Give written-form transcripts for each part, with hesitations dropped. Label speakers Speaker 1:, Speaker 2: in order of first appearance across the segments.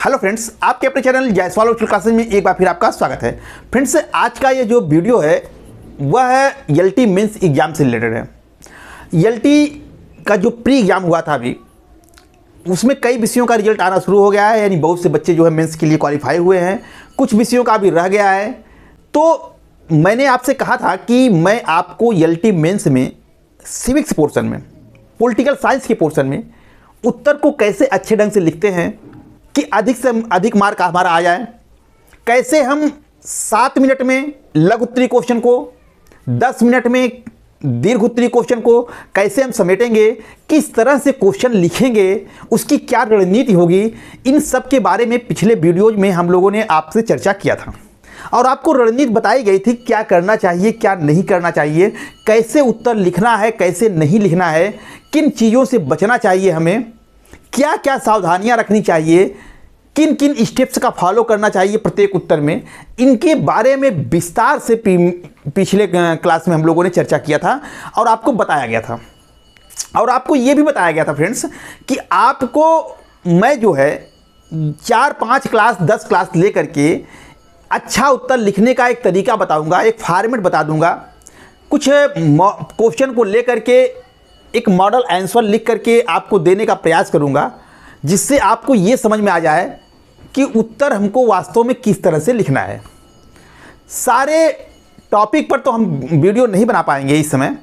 Speaker 1: Hello friends, आपके अपने channel Jaiswal virtual classes में एक बार फिर आपका स्वागत है। फ्रेंड्स, आज का ये जो वीडियो है वह है एलटी मेंस एग्ज़ाम से रिलेटेड है। एलटी का जो प्री एग्ज़ाम हुआ था अभी, उसमें कई विषयों का रिजल्ट आना शुरू हो गया है, यानी बहुत से बच्चे जो है मेंस के लिए क्वालिफाई हुए हैं, कुछ विषयों का अभी रह गया है। तो मैंने आपसे कहा था कि मैं आपको एलटी मेंस में सिविक्स पोर्शन में, पॉलिटिकल साइंस के पोर्शन में उत्तर को कैसे अच्छे ढंग से लिखते हैं कि अधिक से अधिक मार्क हमारा आ जाए, कैसे हम 7 मिनट में लघु उत्तरीय क्वेश्चन को, 10 मिनट में दीर्घ उत्तरीय क्वेश्चन को कैसे हम समेटेंगे, किस तरह से क्वेश्चन लिखेंगे, उसकी क्या रणनीति होगी, इन सब के बारे में पिछले वीडियोज में हम लोगों ने आपसे चर्चा किया था और आपको रणनीति बताई गई थी क्या करना चाहिए, क्या नहीं करना चाहिए, कैसे उत्तर लिखना है, कैसे नहीं लिखना है, किन चीज़ों से बचना चाहिए, हमें क्या क्या सावधानियां रखनी चाहिए, किन किन स्टेप्स का फॉलो करना चाहिए प्रत्येक उत्तर में, इनके बारे में विस्तार से पिछले क्लास में हम लोगों ने चर्चा किया था और आपको बताया गया था। और आपको ये भी बताया गया था फ्रेंड्स कि आपको मैं जो है 4-5 क्लास 10 क्लास लेकर के अच्छा उत्तर लिखने का एक तरीका बताऊंगा, एक फॉर्मेट बता दूंगा, कुछ क्वेश्चन को लेकर के एक मॉडल आंसर लिख करके आपको देने का प्रयास करूंगा, जिससे आपको ये समझ में आ जाए कि उत्तर हमको वास्तव में किस तरह से लिखना है। सारे टॉपिक पर तो हम वीडियो नहीं बना पाएंगे इस समय,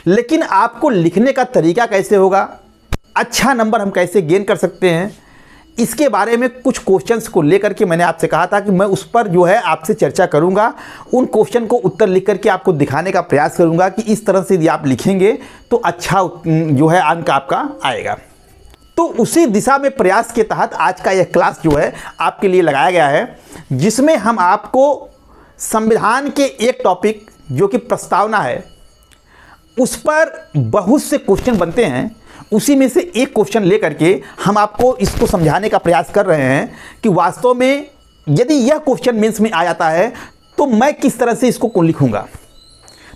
Speaker 1: लेकिन आपको लिखने का तरीका कैसे होगा, अच्छा नंबर हम कैसे गेन कर सकते हैं, इसके बारे में कुछ क्वेश्चंस को लेकर के मैंने आपसे कहा था कि मैं उस पर जो है आपसे चर्चा करूंगा। उन क्वेश्चन को उत्तर लिख करके आपको दिखाने का प्रयास करूंगा कि इस तरह से यदि आप लिखेंगे तो अच्छा जो है अंक आपका आएगा। तो उसी दिशा में प्रयास के तहत आज का यह क्लास जो है आपके लिए लगाया गया है, जिसमें हम आपको संविधान के एक टॉपिक जो कि प्रस्तावना है, उस पर बहुत से क्वेश्चन बनते हैं, उसी में से एक क्वेश्चन लेकर के हम आपको इसको समझाने का प्रयास कर रहे हैं कि वास्तव में यदि यह क्वेश्चन मेंस में आ जाता है तो मैं किस तरह से इसको लिखूंगा।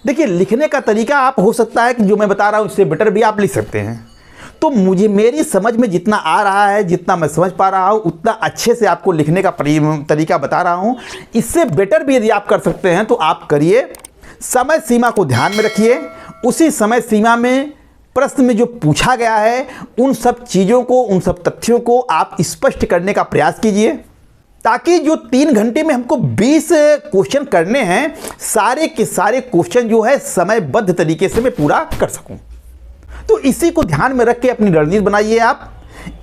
Speaker 1: देखिए, लिखने का तरीका आप हो सकता है कि जो मैं बता रहा हूं इससे बेटर भी आप लिख सकते हैं। तो मुझे मेरी समझ में जितना आ रहा है, जितना मैं समझ पा रहा हूं, उतना अच्छे से आपको लिखने का तरीका बता रहा हूं। इससे बेटर भी यदि आप कर सकते हैं तो आप करिए। समय सीमा को ध्यान में रखिए, उसी समय सीमा में प्रश्न में जो पूछा गया है उन सब चीज़ों को, उन सब तथ्यों को आप स्पष्ट करने का प्रयास कीजिए, ताकि जो 3 घंटे में हमको 20 क्वेश्चन करने हैं, सारे के सारे क्वेश्चन जो है समयबद्ध तरीके से मैं पूरा कर सकूं। तो इसी को ध्यान में रख के अपनी रणनीति बनाइए। आप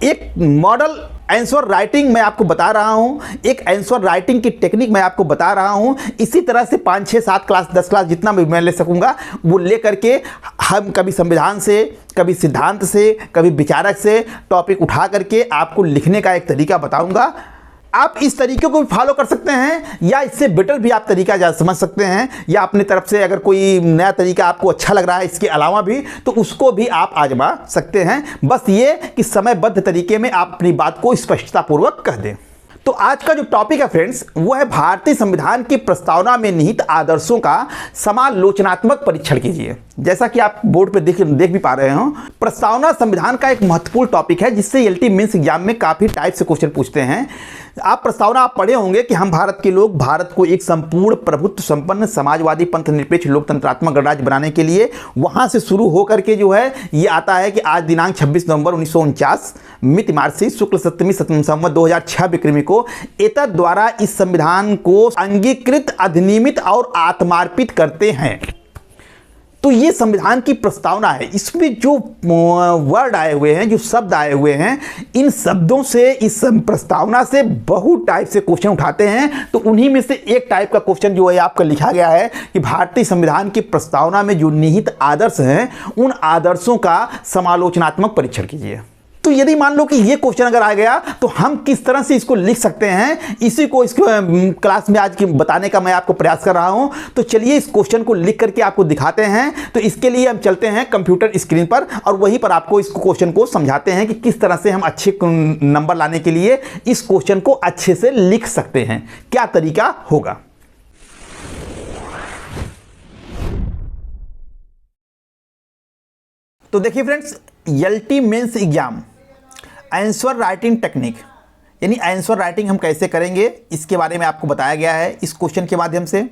Speaker 1: एक मॉडल आंसर राइटिंग मैं आपको बता रहा हूं, एक आंसर राइटिंग की टेक्निक मैं आपको बता रहा हूं। इसी तरह से 5, 6, 7 क्लास 10 क्लास जितना भी मैं ले सकूंगा वो ले करके हम कभी संविधान से, कभी सिद्धांत से, कभी विचारक से टॉपिक उठा करके आपको लिखने का एक तरीका बताऊंगा। आप इस तरीके को भी फॉलो कर सकते हैं या इससे बेटर भी आप तरीका समझ सकते हैं, या अपनी तरफ से अगर कोई नया तरीका आपको अच्छा लग रहा है इसके अलावा भी, तो उसको भी आप आजमा सकते हैं। बस ये कि समयबद्ध तरीके में आप अपनी बात को स्पष्टतापूर्वक कह दें। तो आज का जो टॉपिक है फ्रेंड्स, वो है भारतीय संविधान की प्रस्तावना में निहित आदर्शों का समालोचनात्मक परीक्षण कीजिए। जैसा कि आप बोर्ड पे देख भी पा रहे हो, प्रस्तावना संविधान का एक महत्वपूर्ण टॉपिक है, जिससे एलटी मेंस एग्जाम में काफी टाइप से क्वेश्चन पूछते हैं। आप प्रस्तावना आप पढ़े होंगे कि हम भारत के लोग भारत को एक संपूर्ण प्रभुत्व संपन्न समाजवादी पंथ निरपेक्ष लोकतंत्रात्मक गणराज्य बनाने के लिए, वहां से शुरू होकर के जो है ये आता है कि आज दिनांक 26 नवंबर 1949 मिति मार्सी शुक्ल सप्तमी संवत 2006 विक्रमी को एतद द्वारा इस संविधान को अंगीकृत, अधिनियमित और आत्मार्पित करते हैं। तो ये संविधान की प्रस्तावना है। इसमें जो वर्ड आए हुए हैं, जो शब्द आए हुए हैं, इन शब्दों से, इस प्रस्तावना से बहुत टाइप से क्वेश्चन उठाते हैं। तो उन्हीं में से एक टाइप का क्वेश्चन जो है आपका लिखा गया है कि भारतीय संविधान की प्रस्तावना में जो निहित आदर्श हैं, उन आदर्शों का समालोचनात्मक परीक्षण कीजिए। तो यदि मान लो कि ये क्वेश्चन अगर आ गया तो हम किस तरह से इसको लिख सकते हैं, इसी को इसको क्लास में आज बताने का मैं आपको प्रयास कर रहा हूं। तो चलिए इस क्वेश्चन को लिख करके आपको दिखाते हैं। तो इसके लिए हम चलते हैं कंप्यूटर स्क्रीन पर और वहीं पर आपको इस क्वेश्चन को समझाते हैं कि किस तरह से हम अच्छे नंबर लाने के लिए इस क्वेश्चन को अच्छे से लिख सकते हैं, क्या तरीका होगा। तो देखिए friends, LT mains exam answer writing technique यानी आंसर राइटिंग हम कैसे करेंगे इसके बारे में आपको बताया गया है इस क्वेश्चन के माध्यम से।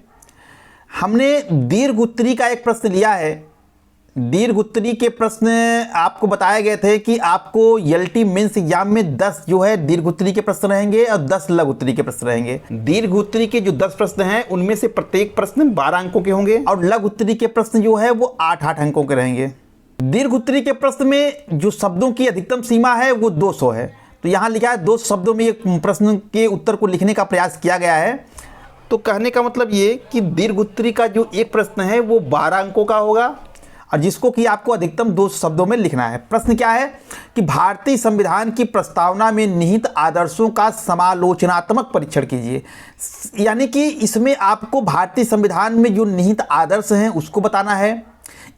Speaker 1: हमने दीर्घ उत्तरी का एक प्रश्न लिया है। दीर्घ उत्तरी के प्रश्न आपको बताए गए थे कि आपको एलटी मेंस एग्जाम में 10 जो है दीर्घ उत्तरी के प्रश्न रहेंगे और 10 लघु उत्तरी के प्रश्न रहेंगे। दीर्घ उत्तरी के जो 10 प्रश्न हैं उनमें से प्रत्येक प्रश्न 12 अंकों के होंगे और लघु उत्तरी के प्रश्न जो है वो 8-8 अंकों के रहेंगे। दीर्घ उत्तरी के प्रश्न में जो शब्दों की अधिकतम सीमा है वो 200 है। तो यहाँ लिखा है 200 शब्दों में एक प्रश्न के उत्तर को लिखने का प्रयास किया गया है। तो कहने का मतलब ये कि दीर्घ उत्तरी का जो एक प्रश्न है वो 12 अंकों का होगा और जिसको कि आपको अधिकतम 200 शब्दों में लिखना है। प्रश्न क्या है कि भारतीय संविधान की प्रस्तावना में निहित आदर्शों का समालोचनात्मक परीक्षण कीजिए। यानी कि इसमें आपको भारतीय संविधान में जो निहित आदर्श हैं उसको बताना है।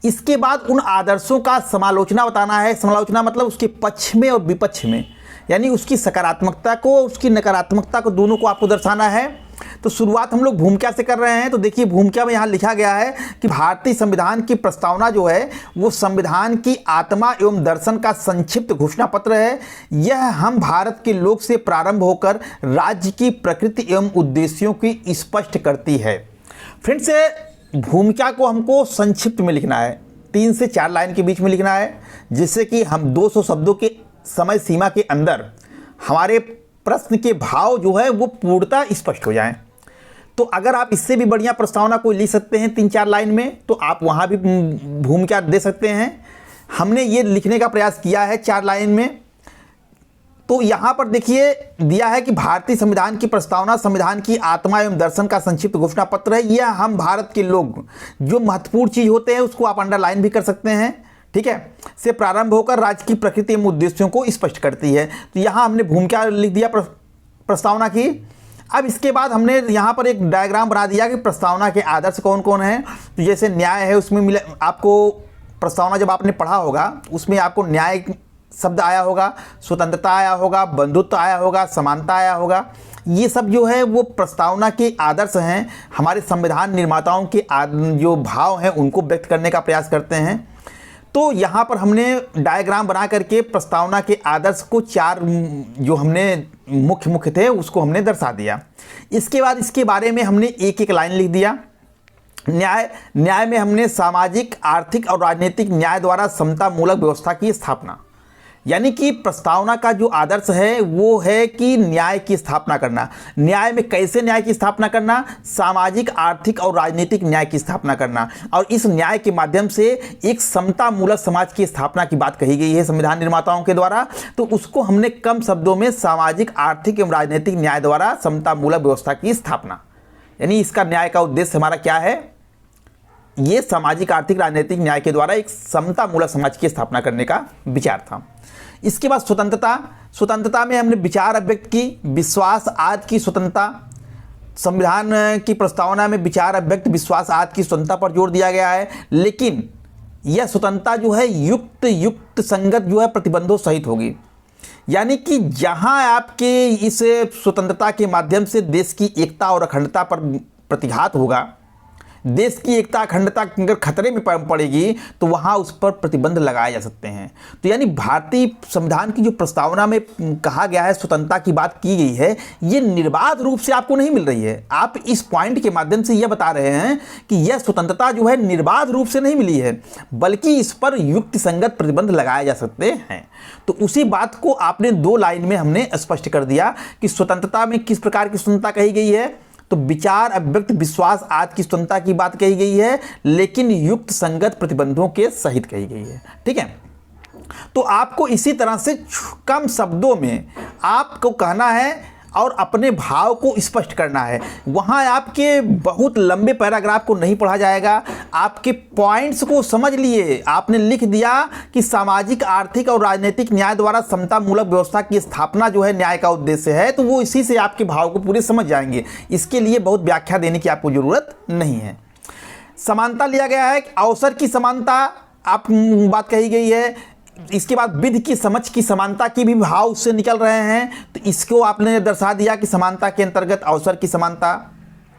Speaker 1: इसके बाद उन आदर्शों का समालोचना बताना है। समालोचना मतलब उसके पक्ष में और विपक्ष में, यानी उसकी सकारात्मकता को उसकी नकारात्मकता को दोनों को आपको दर्शाना है। तो शुरुआत हम लोग भूमिका से कर रहे हैं। तो देखिए भूमिका में यहाँ लिखा गया है कि भारतीय संविधान की प्रस्तावना जो है वो संविधान की आत्मा एवं दर्शन का संक्षिप्त घोषणा पत्र है। यह हम भारत के लोक से प्रारंभ होकर राज्य की प्रकृति एवं उद्देश्यों की स्पष्ट करती है। फ्रेंड्स, भूमिका को हमको संक्षिप्त में लिखना है, 3 से 4 लाइन के बीच में लिखना है, जिससे कि हम 200 शब्दों के समय सीमा के अंदर हमारे प्रश्न के भाव जो है वो पूर्णतः स्पष्ट हो जाएं। तो अगर आप इससे भी बढ़िया प्रस्तावना कोई लिख सकते हैं 3-4 लाइन में तो आप वहाँ भी भूमिका दे सकते हैं। हमने ये लिखने का प्रयास किया है 4 लाइन में। तो यहाँ पर देखिए दिया है कि भारतीय संविधान की प्रस्तावना संविधान की आत्मा एवं दर्शन का संक्षिप्त घोषणा पत्र है। यह हम भारत के लोग, जो महत्वपूर्ण चीज़ होते हैं उसको आप अंडरलाइन भी कर सकते हैं, ठीक है, से प्रारंभ होकर राज्य की प्रकृति एवं उद्देश्यों को स्पष्ट करती है। तो यहाँ हमने भूमिका लिख दिया प्रस्तावना की। अब इसके बाद हमने यहाँ पर एक डायग्राम बना दिया कि प्रस्तावना के आदर्श कौन कौन हैं। तो जैसे न्याय है, उसमें मिले आपको प्रस्तावना जब आपने पढ़ा होगा उसमें आपको न्याय शब्द आया होगा, स्वतंत्रता आया होगा, बंधुत्व आया होगा, समानता आया होगा। ये सब जो है वो प्रस्तावना के आदर्श हैं। हमारे संविधान निर्माताओं के जो भाव हैं उनको व्यक्त करने का प्रयास करते हैं। तो यहाँ पर हमने डायग्राम बना करके प्रस्तावना के आदर्श को 4 जो हमने मुख्य थे उसको हमने दर्शा दिया। इसके बाद इसके बारे में हमने एक लाइन लिख दिया। न्याय में हमने सामाजिक, आर्थिक और राजनीतिक न्याय द्वारा समता मूलक व्यवस्था की स्थापना, यानी कि प्रस्तावना का जो आदर्श है वो है कि न्याय की स्थापना करना। न्याय में कैसे न्याय की स्थापना करना? सामाजिक, आर्थिक और राजनीतिक न्याय की स्थापना करना। और इस न्याय के माध्यम से एक समता मूलक समाज की स्थापना की बात कही गई है संविधान निर्माताओं के द्वारा। तो उसको हमने कम शब्दों में सामाजिक, आर्थिक एवं राजनीतिक न्याय द्वारा समता मूलक व्यवस्था की स्थापना, यानी इसका न्याय का उद्देश्य हमारा क्या है? ये सामाजिक, आर्थिक, राजनीतिक न्याय के द्वारा एक समता मूलक समाज की स्थापना करने का विचार था। इसके बाद स्वतंत्रता में हमने विचार अभिव्यक्त की, विश्वास आदि की स्वतंत्रता। संविधान की प्रस्तावना में विचार अभिव्यक्त, विश्वास आदि की स्वतंत्रता पर जोर दिया गया है, लेकिन यह स्वतंत्रता जो है युक्त संगत जो है प्रतिबंधों सहित होगी। यानी कि जहां आपके इस स्वतंत्रता के माध्यम से देश की एकता और अखंडता पर प्रतिघात होगा, देश की एकता अखंडता अगर खतरे में पड़ेगी तो वहाँ उस पर प्रतिबंध लगाए जा सकते हैं। तो यानी भारतीय संविधान की जो प्रस्तावना में कहा गया है, स्वतंत्रता की बात की गई है, ये निर्बाध रूप से आपको नहीं मिल रही है। आप इस पॉइंट के माध्यम से यह बता रहे हैं कि यह स्वतंत्रता जो है निर्बाध रूप से नहीं मिली है, बल्कि इस पर युक्ति संगत प्रतिबंध लगाए जा सकते हैं। तो उसी बात को आपने 2 लाइन में हमने स्पष्ट कर दिया कि स्वतंत्रता में किस प्रकार की स्वतंत्रता कही गई है। तो विचार अभिव्यक्त, विश्वास आदि की स्वतंत्रता की बात कही गई है, लेकिन युक्त संगत प्रतिबंधों के सहित कही गई है, ठीक है। तो आपको इसी तरह से कम शब्दों में आपको कहना है और अपने भाव को स्पष्ट करना है। वहाँ आपके बहुत लंबे पैराग्राफ को नहीं पढ़ा जाएगा, आपके पॉइंट्स को समझ लिए। आपने लिख दिया कि सामाजिक, आर्थिक और राजनीतिक न्याय द्वारा समता मूलक व्यवस्था की स्थापना जो है न्याय का उद्देश्य है, तो वो इसी से आपके भाव को पूरे समझ जाएंगे। इसके लिए बहुत व्याख्या देने की आपको ज़रूरत नहीं है। समानता लिया गया है, अवसर की समानता आप बात कही गई है। इसके बाद विधि की समझ की समानता की भी भाव उससे निकल रहे हैं, तो इसको आपने दर्शा दिया कि समानता के अंतर्गत अवसर की समानता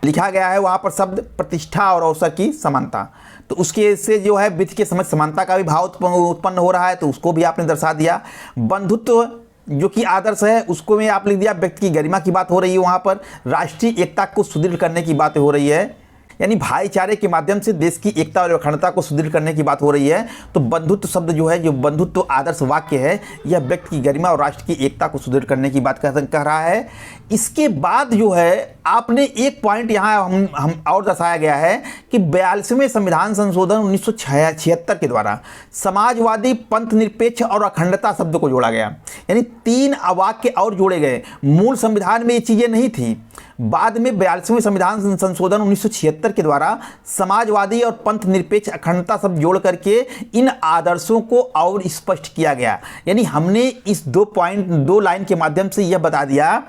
Speaker 1: लिखा गया है। वहाँ पर शब्द प्रतिष्ठा और अवसर की समानता, तो उसके से जो है विधि की समझ समानता का भी भाव उत्पन्न हो रहा है, तो उसको भी आपने दर्शा दिया। बंधुत्व जो कि आदर्श है उसको में आप लिख दिया व्यक्ति की गरिमा की बात हो रही है, वहाँ पर राष्ट्रीय एकता को सुदृढ़ करने की बात हो रही है, यानी भाईचारे के माध्यम से देश की एकता और अखंडता को सुदृढ़ करने की बात हो रही है। तो बंधुत्व शब्द जो है, जो बंधुत्व आदर्श वाक्य है, यह व्यक्ति की गरिमा और राष्ट्र की एकता को सुदृढ़ करने की बात कह रहा है। इसके बाद जो है आपने एक पॉइंट यहाँ हम और दर्शाया गया है कि 42वें संविधान संशोधन 1976 के द्वारा समाजवादी, पंथ निरपेक्ष और अखंडता शब्द को जोड़ा गया, यानी 3 वाक्य और जोड़े गए। मूल संविधान में ये चीज़ें नहीं थी, बाद में 42वें संविधान संशोधन 1976 के द्वारा समाजवादी और पंथ निरपेक्ष अखंडता शब्द जोड़ करके इन आदर्शों को और स्पष्ट किया गया। यानी हमने इस 2 लाइन के माध्यम से यह बता दिया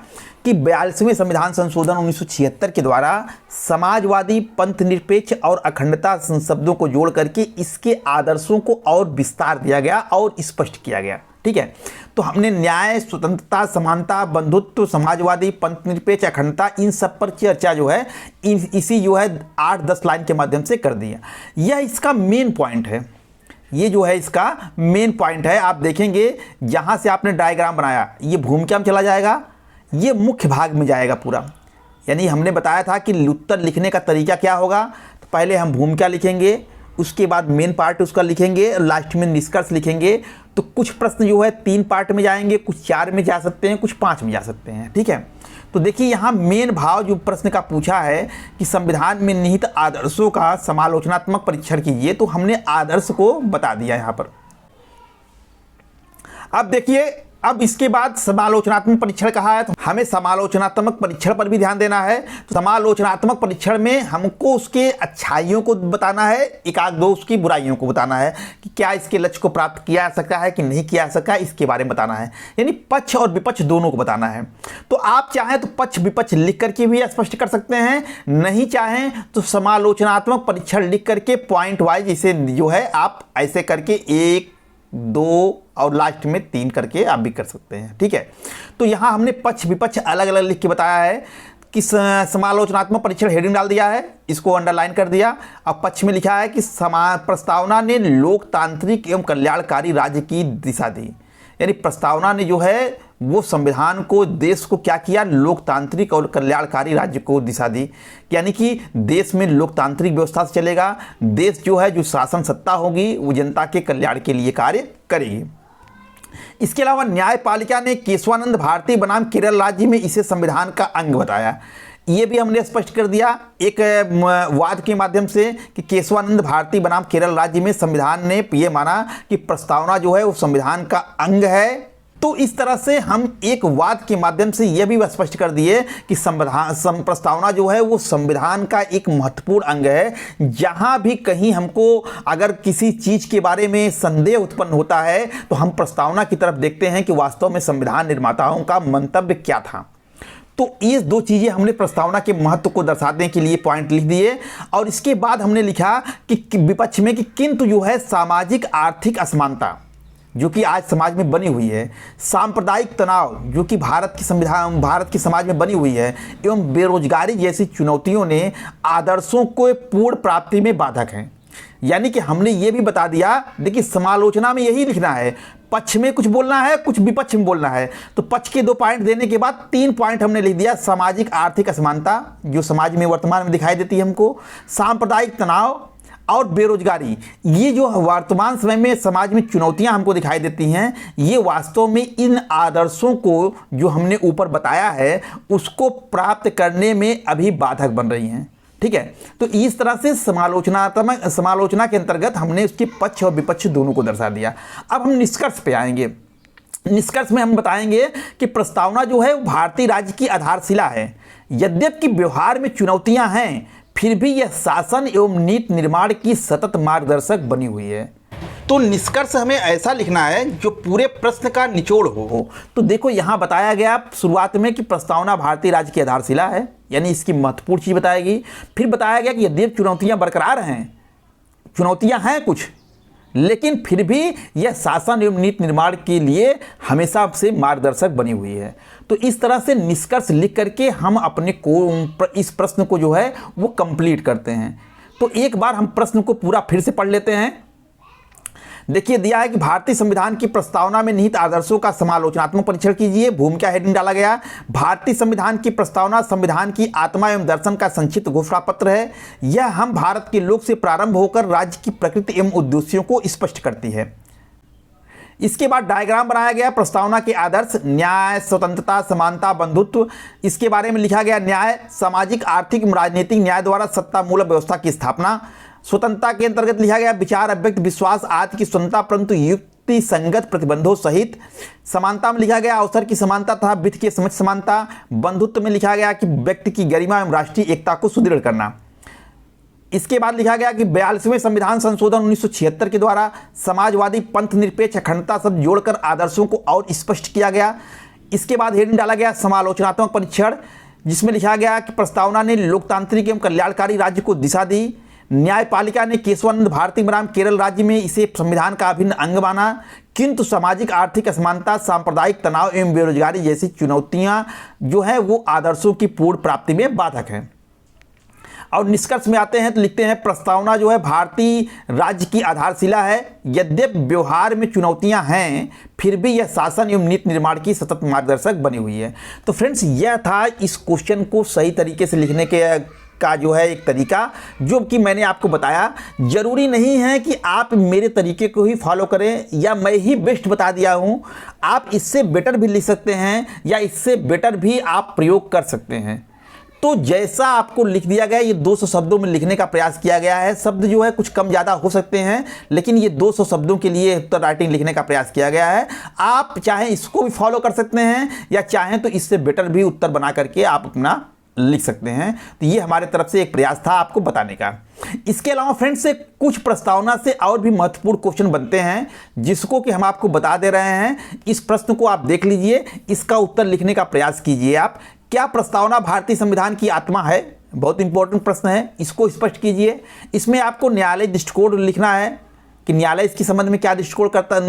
Speaker 1: कि 42वें संविधान संशोधन 1976 के द्वारा समाजवादी, पंथ निरपेक्ष और अखंडता शब्दों को जोड़ करके इसके आदर्शों को और विस्तार दिया गया और स्पष्ट किया गया। ठीक है, तो हमने न्याय, स्वतंत्रता, समानता, बंधुत्व, समाजवादी, पंथ निरपेक्ष, अखंडता, इन सब पर चर्चा जो है इसी जो है 8-10 लाइन के माध्यम से कर दिया। यह इसका मेन पॉइंट है, ये जो है इसका मेन पॉइंट है। आप देखेंगे जहाँ से आपने डायग्राम बनाया, ये भूमिका में चला जाएगा, ये मुख्य भाग में जाएगा पूरा। यानी हमने बताया था कि उत्तर लिखने का तरीका क्या होगा, तो पहले हम भूमिका लिखेंगे, उसके बाद मेन पार्ट उसका लिखेंगे, लास्ट में निष्कर्ष लिखेंगे। तो कुछ प्रश्न जो है 3 पार्ट में जाएंगे, कुछ 4 में जा सकते हैं, कुछ 5 में जा सकते हैं। ठीक है, तो देखिए यहाँ मेन भाव जो प्रश्न का पूछा है कि संविधान में निहित आदर्शों का समालोचनात्मक परीक्षण कीजिए, तो हमने आदर्श को बता दिया यहाँ पर। अब देखिए, अब इसके बाद समालोचनात्मक परीक्षण कहा है, तो हमें समालोचनात्मक परीक्षण पर भी ध्यान देना है। तो समालोचनात्मक परीक्षण में हमको उसके अच्छाइयों को बताना है, 1-2 उसकी बुराइयों को बताना है कि क्या इसके लक्ष्य को प्राप्त किया जा सकता है कि नहीं किया जा सकता है, इसके बारे में बताना है। यानी पक्ष और विपक्ष दोनों को बताना है। तो आप चाहें तो पक्ष विपक्ष लिख करके भी स्पष्ट कर सकते हैं, नहीं चाहें तो समालोचनात्मक परीक्षण लिख करके पॉइंट वाइज इसे जो है आप ऐसे करके 1, 2 और लास्ट में 3 करके आप भी कर सकते हैं। ठीक है, तो यहाँ हमने पक्ष विपक्ष अलग अलग लिख के बताया है कि समालोचनात्मक परीक्षण हेडिंग डाल दिया है, इसको अंडरलाइन कर दिया। अब पक्ष में लिखा है कि प्रस्तावना ने लोकतांत्रिक एवं कल्याणकारी राज्य की दिशा दी। यानी प्रस्तावना ने जो है वो संविधान को, देश को क्या किया, लोकतांत्रिक और कल्याणकारी राज्य को दिशा दी। यानी कि देश में लोकतांत्रिक व्यवस्था से चलेगा, देश जो है, जो शासन सत्ता होगी वो जनता के कल्याण के लिए कार्य करेगी। इसके अलावा न्यायपालिका ने केशवानंद भारती बनाम केरल राज्य में इसे संविधान का अंग बताया। ये भी हमने स्पष्ट कर दिया एक वाद के माध्यम से कि केशवानंद भारती बनाम केरल राज्य में संविधान ने ये माना कि प्रस्तावना जो है वो संविधान का अंग है। तो इस तरह से हम एक वाद के माध्यम से यह भी स्पष्ट कर दिए कि प्रस्तावना जो है वो संविधान का एक महत्वपूर्ण अंग है। जहां भी कहीं हमको अगर किसी चीज़ के बारे में संदेह उत्पन्न होता है तो हम प्रस्तावना की तरफ देखते हैं कि वास्तव में संविधान निर्माताओं का मंतव्य क्या था। तो ये 2 चीज़ें हमने प्रस्तावना के महत्व को दर्शाने के लिए पॉइंट लिख दिए। और इसके बाद हमने लिखा कि विपक्ष में कि किंतु जो है सामाजिक आर्थिक असमानता जो कि आज समाज में बनी हुई है, सांप्रदायिक तनाव जो कि भारत के समाज में बनी हुई है, एवं बेरोजगारी जैसी चुनौतियों ने आदर्शों को पूर्ण प्राप्ति में बाधक हैं। यानी कि हमने ये भी बता दिया, देखिए समालोचना में यही लिखना है, पक्ष में कुछ बोलना है, कुछ विपक्ष में बोलना है। तो पक्ष के 2 पॉइंट देने के बाद 3 पॉइंट हमने लिख दिया। सामाजिक आर्थिक असमानता जो समाज में वर्तमान में दिखाई देती है हमको, सांप्रदायिक तनाव और बेरोजगारी, ये जो वर्तमान समय में समाज में चुनौतियां हमको दिखाई देती हैं, ये वास्तव में इन आदर्शों को जो हमने ऊपर बताया है उसको प्राप्त करने में अभी बाधक बन रही हैं। ठीक है, तो इस तरह से समालोचना के अंतर्गत हमने उसके पक्ष और विपक्ष दोनों को दर्शा दिया। अब हम निष्कर्ष पे आएंगे। निष्कर्ष में हम बताएंगे कि प्रस्तावना जो है वो भारतीय राज्य की आधारशिला है। यद्यपि व्यवहार में चुनौतियां हैं, फिर भी यह शासन एवं नीति निर्माण की सतत मार्गदर्शक बनी हुई है। तो निष्कर्ष हमें ऐसा लिखना है जो पूरे प्रश्न का निचोड़ हो। तो देखो यहाँ बताया गया शुरुआत में कि प्रस्तावना भारतीय राज्य की आधारशिला है, यानी इसकी महत्वपूर्ण चीज़ बताएगी। फिर बताया गया कि यद्यपि चुनौतियाँ बरकरार हैं, चुनौतियाँ हैं कुछ, लेकिन फिर भी यह शासन एवं नीति निर्माण के लिए हमेशा से मार्गदर्शक बनी हुई है। तो इस तरह से निष्कर्ष लिख करके हम अपने को इस प्रश्न को जो है वो कंप्लीट करते हैं। तो एक बार हम प्रश्न को पूरा फिर से पढ़ लेते हैं। देखिए दिया है कि भारतीय संविधान की प्रस्तावना में निहित आदर्शों का समालोचनात्मक परीक्षण कीजिए। भूमिका हेडिंग डाला गया, भारतीय संविधान की प्रस्तावना संविधान की आत्मा एवं दर्शन का संक्षिप्त घोषणा पत्र है। यह हम भारत के लोक से प्रारंभ होकर राज्य की प्रकृति एवं उद्देश्यों को स्पष्ट करती है। इसके बाद डायग्राम बनाया गया, प्रस्तावना के आदर्श, न्याय, स्वतंत्रता, समानता, बंधुत्व। इसके बारे में लिखा गया न्याय, सामाजिक, आर्थिक, राजनीतिक न्याय द्वारा सत्ता मूलक व्यवस्था की स्थापना। स्वतंत्रता के अंतर्गत लिखा गया विचार, अभिव्यक्त, विश्वास आदि की स्वतंत्रता परंतु युक्ति संगत प्रतिबंधों सहित। समानता में लिखा गया अवसर की समानता तथा वित्त की समझ समानता। बंधुत्व में लिखा गया कि व्यक्ति की गरिमा एवं राष्ट्रीय एकता को सुदृढ़ करना। इसके बाद लिखा गया कि 42वें संविधान संशोधन 1976 के द्वारा समाजवादी, पंथ निरपेक्ष, अखंडता शब्द जोड़कर आदर्शों को और स्पष्ट किया गया। इसके बाद हेडिंग डाला गया समालोचनात्मक परीक्षण, जिसमें लिखा गया कि प्रस्तावना ने लोकतांत्रिक एवं कल्याणकारी राज्य को दिशा दी। न्यायपालिका ने केशवानंद भारती राम केरल राज्य में इसे संविधान का अभिन्न अंग माना, किंतु सामाजिक आर्थिक असमानता, सांप्रदायिक तनाव एवं बेरोजगारी जैसी चुनौतियां जो है वो आदर्शों की पूर्ण प्राप्ति में बाधक हैं। और निष्कर्ष में आते हैं तो लिखते हैं प्रस्तावना जो है भारतीय राज्य की आधारशिला है। यद्यपि व्यवहार में चुनौतियां हैं फिर भी यह शासन एवं नीति निर्माण की सतत मार्गदर्शक बनी हुई है। तो फ्रेंड्स यह था इस क्वेश्चन को सही तरीके से लिखने का जो है एक तरीका, जो कि मैंने आपको बताया। जरूरी नहीं है कि आप मेरे तरीके को ही फॉलो करें या मैं ही बेस्ट बता दिया हूं, आप इससे बेटर भी लिख सकते हैं या इससे बेटर भी आप प्रयोग कर सकते हैं। तो जैसा आपको लिख दिया गया, ये 200 शब्दों में लिखने का प्रयास किया गया है। शब्द जो है कुछ कम ज़्यादा हो सकते हैं, लेकिन ये 200 शब्दों के लिए उत्तर राइटिंग लिखने का प्रयास किया गया है। आप चाहें इसको भी फॉलो कर सकते हैं या चाहें तो इससे बेटर भी उत्तर बना करके आप अपना लिख सकते हैं। तो ये हमारे तरफ से एक प्रयास था आपको बताने का। इसके अलावा फ्रेंड्स से कुछ प्रस्तावना से और भी महत्वपूर्ण क्वेश्चन बनते हैं, जिसको कि हम आपको बता दे रहे हैं। इस प्रश्न को आप देख लीजिए, इसका उत्तर लिखने का प्रयास कीजिए आप। क्या प्रस्तावना भारतीय संविधान की आत्मा है? बहुत इंपॉर्टेंट प्रश्न है, इसको स्पष्ट कीजिए। इसमें आपको न्यायालय दृष्टिकोण लिखना है कि न्यायालय इसके संबंध में क्या दृष्टिकोण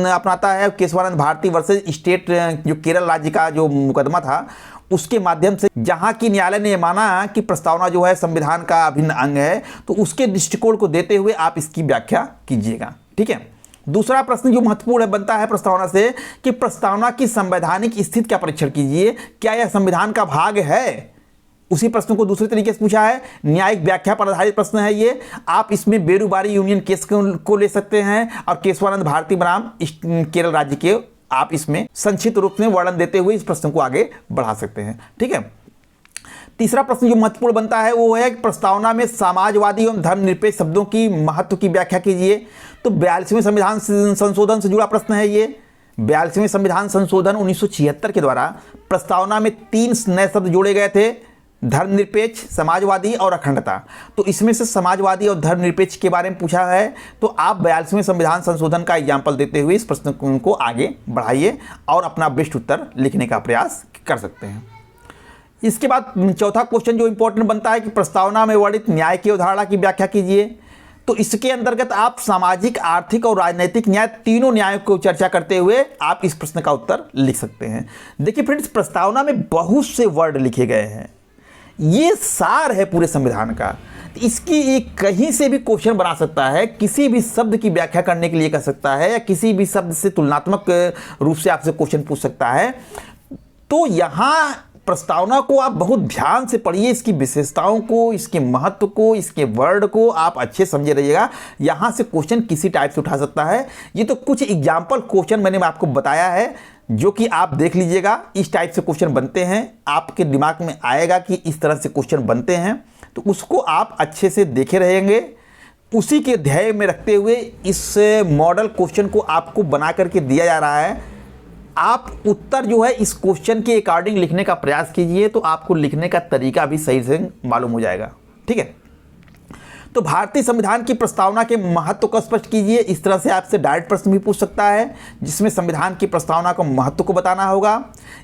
Speaker 1: अपनाता है। केशवानंद भारती वर्सेस स्टेट, जो केरल राज्य का जो मुकदमा था, उसके माध्यम से जहां की न्यायालय ने माना कि प्रस्तावना जो है संविधान का अभिन्न अंग है, तो उसके दृष्टिकोण को देते हुए आप इसकी व्याख्या कीजिएगा। ठीक है। दूसरा प्रश्न जो महत्वपूर्ण बनता है प्रस्तावना से कि प्रस्तावना की संवैधानिक स्थिति का परीक्षण कीजिए, क्या यह संविधान का भाग है? उसी प्रश्न को दूसरे तरीके से पूछा है, न्यायिक व्याख्या पर आधारित प्रश्न है ये। आप इसमें बेरुबारी यूनियन केस को ले सकते हैं और केशवानंद भारती बनाम केरल राज्य के आप इसमें संक्षिप्त रूप में वर्णन देते हुए इस प्रश्न को आगे बढ़ा सकते हैं। ठीक है। तीसरा प्रश्न जो महत्वपूर्ण बनता है वो है कि प्रस्तावना में समाजवादी एवं धर्मनिरपेक्ष शब्दों की महत्व की व्याख्या कीजिए। तो 42वें संविधान संशोधन से जुड़ा प्रश्न है ये। 42वें संविधान संशोधन 1976 के द्वारा प्रस्तावना में 3 नए शब्द जोड़े गए थे, धर्मनिरपेक्ष, समाजवादी और अखंडता। तो इसमें से समाजवादी और धर्मनिरपेक्ष के बारे में पूछा है, तो आप 42वें संविधान संशोधन का एग्जाम्पल देते हुए इस प्रश्न को आगे बढ़ाइए और अपना बेस्ट उत्तर लिखने का प्रयास कर सकते हैं। इसके बाद चौथा क्वेश्चन जो इंपॉर्टेंट बनता है कि प्रस्तावना में वर्णित न्याय की अवधारणा की व्याख्या कीजिए। तो इसके अंतर्गत आप सामाजिक, आर्थिक और राजनीतिक न्याय, तीनों न्यायों को चर्चा करते हुए आप इस प्रश्न का उत्तर लिख सकते हैं। देखिए फ्रेंड्स, प्रस्तावना में बहुत से वर्ड लिखे गए हैं, ये सार है पूरे संविधान का। इसकी एक कहीं से भी क्वेश्चन बना सकता है, किसी भी शब्द की व्याख्या करने के लिए कर सकता है या किसी भी शब्द से तुलनात्मक रूप से आपसे क्वेश्चन पूछ सकता है। तो यहाँ प्रस्तावना को आप बहुत ध्यान से पढ़िए, इसकी विशेषताओं को, इसके महत्व को, इसके वर्ड को आप अच्छे समझे रहिएगा। यहाँ से क्वेश्चन किसी टाइप से उठा सकता है। ये तो कुछ एग्जाम्पल क्वेश्चन मैंने आपको बताया है, जो कि आप देख लीजिएगा। इस टाइप से क्वेश्चन बनते हैं, आपके दिमाग में आएगा कि इस तरह से क्वेश्चन बनते हैं, तो उसको आप अच्छे से देखे रहेंगे। उसी के ध्येय में रखते हुए इस मॉडल क्वेश्चन को आपको बना करके दिया जा रहा है। आप उत्तर जो है इस क्वेश्चन के अकॉर्डिंग लिखने का प्रयास कीजिए, तो आपको लिखने का तरीका भी सही से मालूम हो जाएगा। ठीक है। तो भारतीय संविधान की प्रस्तावना के महत्व को स्पष्ट कीजिए। इस तरह से आपसे डायरेक्ट प्रश्न भी पूछ सकता है, जिसमें संविधान की प्रस्तावना को महत्व को बताना होगा।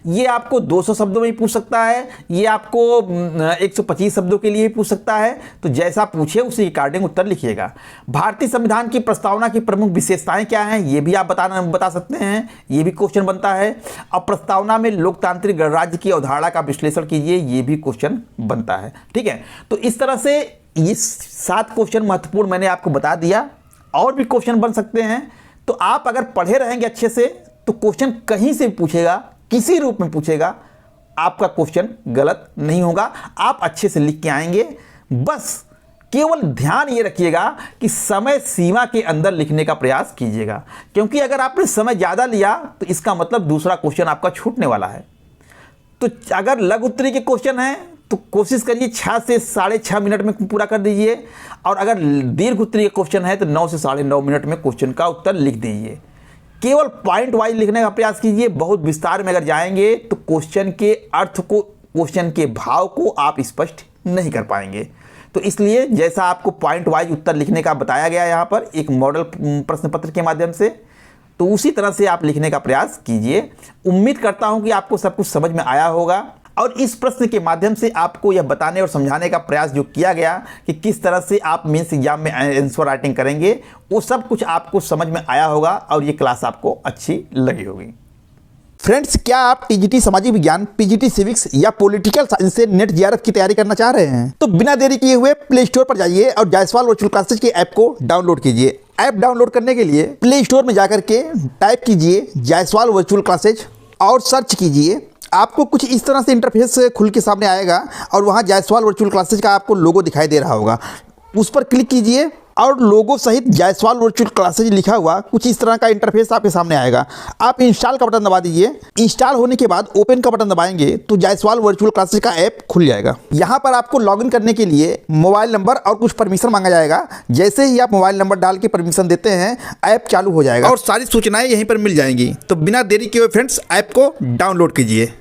Speaker 1: ये आपको 200 शब्दों में ही पूछ सकता है, ये आपको 125 शब्दों के लिए भी पूछ सकता है। तो जैसा पूछे उसी अकॉर्डिंग उत्तर लिखिएगा। भारतीय संविधान की प्रस्तावना की प्रमुख विशेषताएं क्या हैं, ये भी आप बता सकते हैं, ये भी क्वेश्चन बनता है। अब प्रस्तावना में लोकतांत्रिक गणराज्य की अवधारणा का विश्लेषण कीजिए, ये भी क्वेश्चन बनता है। ठीक है। तो इस तरह से ये 7 क्वेश्चन महत्वपूर्ण मैंने आपको बता दिया। और भी क्वेश्चन बन सकते हैं, तो आप अगर पढ़े रहेंगे अच्छे से तो क्वेश्चन कहीं से पूछेगा, किसी रूप में पूछेगा, आपका क्वेश्चन गलत नहीं होगा, आप अच्छे से लिख के आएंगे। बस केवल ध्यान ये रखिएगा कि समय सीमा के अंदर लिखने का प्रयास कीजिएगा, क्योंकि अगर आपने समय ज़्यादा लिया तो इसका मतलब दूसरा क्वेश्चन आपका छूटने वाला है। तो अगर लघु उत्तरीय के क्वेश्चन हैं तो कोशिश करिए 6 से 6.5 मिनट में पूरा कर दीजिए, और अगर दीर्घ उत्तरीय क्वेश्चन है तो 9 से 9.5 मिनट में क्वेश्चन का उत्तर लिख दीजिए। केवल पॉइंट वाइज लिखने का प्रयास कीजिए। बहुत विस्तार में अगर जाएंगे तो क्वेश्चन के अर्थ को, क्वेश्चन के भाव को आप स्पष्ट नहीं कर पाएंगे। तो इसलिए जैसा आपको पॉइंट वाइज उत्तर लिखने का बताया गया यहाँ पर एक मॉडल प्रश्न पत्र के माध्यम से, तो उसी तरह से आप लिखने का प्रयास कीजिए। उम्मीद करता हूँ कि आपको सब कुछ समझ में आया होगा, और इस प्रश्न के माध्यम से आपको यह बताने और समझाने का प्रयास जो किया गया कि किस तरह से आप मेंस एग्जाम में आंसर राइटिंग करेंगे, वो सब कुछ आपको समझ में आया होगा और ये क्लास आपको अच्छी लगी होगी। फ्रेंड्स, क्या आप टीजीटी सामाजिक विज्ञान, पीजीटी सिविक्स या पॉलिटिकल साइंस से नेट जेआरएफ की तैयारी करना चाह रहे हैं? तो बिना देरी किए हुए प्ले स्टोर पर जाइए और जायसवाल वर्चुअल क्लासेज के ऐप को डाउनलोड कीजिए। ऐप डाउनलोड करने के लिए प्ले स्टोर में जाकर के टाइप कीजिए जायसवाल वर्चुअल क्लासेज और सर्च कीजिए। आपको कुछ इस तरह से इंटरफेस खुल के सामने आएगा और वहाँ जायसवाल वर्चुअल क्लासेज का आपको लोगो दिखाई दे रहा होगा। उस पर क्लिक कीजिए और लोगो सहित जायसवाल वर्चुअल क्लासेज लिखा हुआ कुछ इस तरह का इंटरफेस आपके सामने आएगा। आप इंस्टॉल का बटन दबा दीजिए। इंस्टॉल होने के बाद ओपन का बटन दबाएंगे तो जायसवाल वर्चुअल क्लासेज का ऐप खुल जाएगा। यहाँ पर आपको लॉगिन करने के लिए मोबाइल नंबर और कुछ परमिशन मांगा जाएगा। जैसे ही आप मोबाइल नंबर डाल के परमिशन देते हैं, ऐप चालू हो जाएगा और सारी सूचनाएं यहीं पर मिल जाएंगी। तो बिना देरी किए हुए फ्रेंड्स, ऐप को डाउनलोड कीजिए।